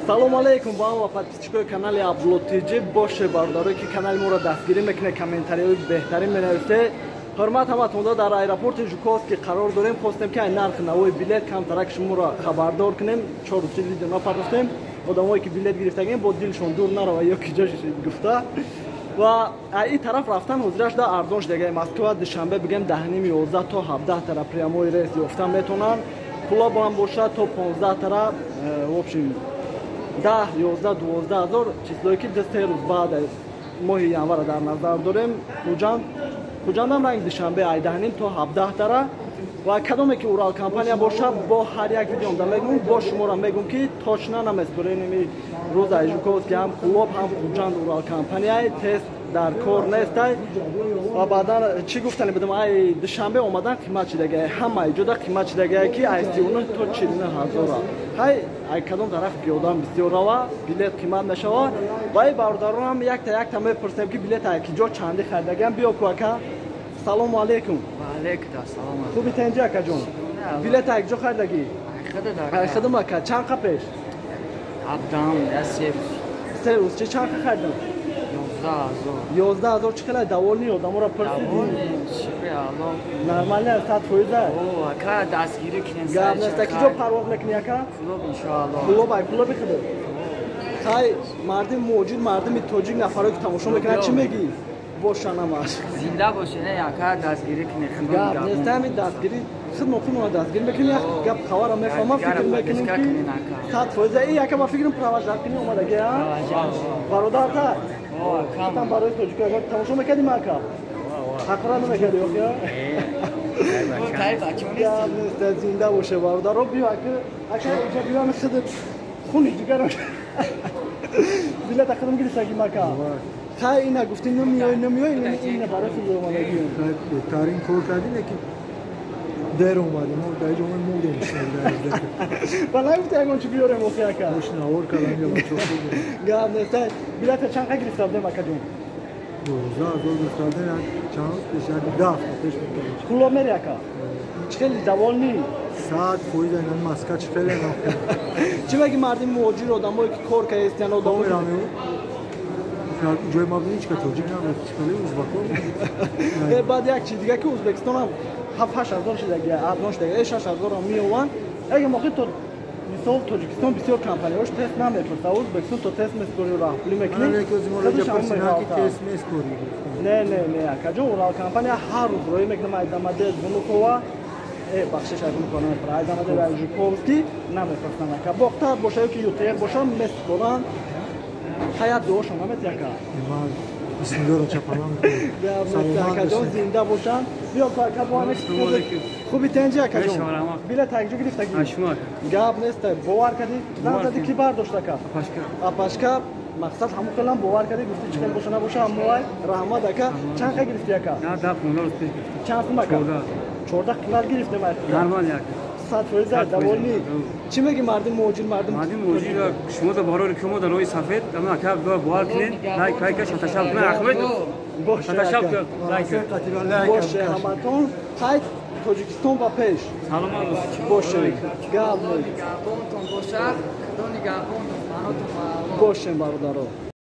салому алейкум ба ва подписчикои канали Абдуллотиҷи боше бародарое ки канали моро дастгирӣ мекунед, комментариҳои беҳтарин менависед. ҳурмат ҳаматонда дар аэропорти Жуковский қарор дорем. Хостем ки нархи навои билет камтарак шуморо хабардор кунем. 4 рӯз видео напардохтем. Одамое ки билет гирифтагин бо дилшон дур нарава ё ки ҷош гуфта. ва ин тараф рафтан ҳозираш да арзон шудагаи Москва душанбе бигем 10:11 то 17 тара прямои рейс ёфта метавонанд. Пула бо ҳам бошад то 15 тара в общем 10, 11, 12 ҳазор числое ки 2 рӯз баъд моҳи январ дар назар дорем. хуҷандам ранг душанбе ай 10 то 17 тара ва кадоме ки Урал компания боша бо ҳар як видеом да мегум бо шуморо мегум ки точно намеспореними рӯзаи Жуковский ҳам клуб ҳам хуҷанд Урал компанияи тест дар кор нестай ва баъдан чӣ гуфтани будем ай душанбе омадан қимат шидагае ҳамаи ҷода қимат шидагае ки ай 39 то 49 ҳазора ҳай ай кадом тараф ки одам бисёр рава билет қимат мешава ва ай бародаронам якта мепурсем ки билет ай ки ҷо чанди харидагиам биё ку ака. Салому алейкум. Алейкум салом. Хуби тенҷи акаҷон. Билет ак ҷо харидагӣ? Хидм ака чанд қа пеш? Абдам се рӯз чи чанд қа харидам? 11 ҳазор чӣ қилай даволни одаморо пурсидӣ? Нормали 100%. О, ака дастгирӣ кунем. Гап нест ки ҷо парвоз мекунӣ ака? Клуб иншоалло. Клуб ай клуби хидо. Хай мардим муҷид мардими тоҷик нафаро ки тамошо мекунад чӣ мегӣ? Бошанамаш. Зинда бошене ака дастгирӣ кунем. Гап нест ами дастгирӣ хидмат дастгирӣ мекунӣ гап хабара мефаҳмам фикр мекунем ки 100% ин яка ба фикрам провожат кунӣ омадаги а? Бародарта? Там барои тоҷикои тамошо мекардим ака? ҳақора намекарди охя? Гап нест зинда боше бародаро биё ака иҷа биёми хид хуни ҷигарам билета хидм гирифтагим ака. Хай ина гуфти намиёй ина барои худ омадагӣ. Беҳтарин кор кардине ки дер омадем дар ҷо мудем ва нагуфти ягон чӣ биёрем охи ака? навор кардам гап нест билета чанд қа гирифта будем акаҷон? 12 ҳазор гирифтадем чанд рӯз пеш 10 ҳафта пеш мекардем. Клуб мери ака? Чӣ хели даволни? 100% инан маска чӣ хеле чӣ меги мардими муҳоҷир одамое ки кор кардистиян одамое ҷои мабничка тоҷик намед чикали узбакон баъд як чӣ дига ки ӯзбекистонам 7-8 ҳазор шидаги арзон шидаги 6 ҳазорам меёванд аги мохи то мисол тоҷикистон бисёр компанияҳош тест намепурса ӯзбекистон то тест меспори раф пулӣ мекунӣ тест меспори не акаҷон Урал компания ҳар рӯз роӣ мекунам айдамаде Внукова бахшиш аз мекунам айдамаде Жуковский намепурсан ака бохта бошаю ки ютер боша меспоран ҳаят дуошо намет яка бисмиллоҳро чапалам акаҷон зинда бошан биё ака бо хуби тенҷи акаҷон билет акҷо гирифтагӣ гап нест бовар кардӣ зан зади ки бардошт ака апашка мақсад ҳамон хелам бовар кардӣ гуфти чӣ хел боша набоша ҳамоай раҳмат ака чанд қа гирифтӣ ака чанд сум ака 14 қилар гирифтем 100% даволни чӣ меги мардим муҳоҷир мардим муҳоҷир шумо да барори ки мо дар роҳи сафед ама ака бовар кунед лайка шаташаб кунед ахмед шаташаб боше ҳаматон қайд тоҷикистон ба пеш саломат боше гап бошем бародаро.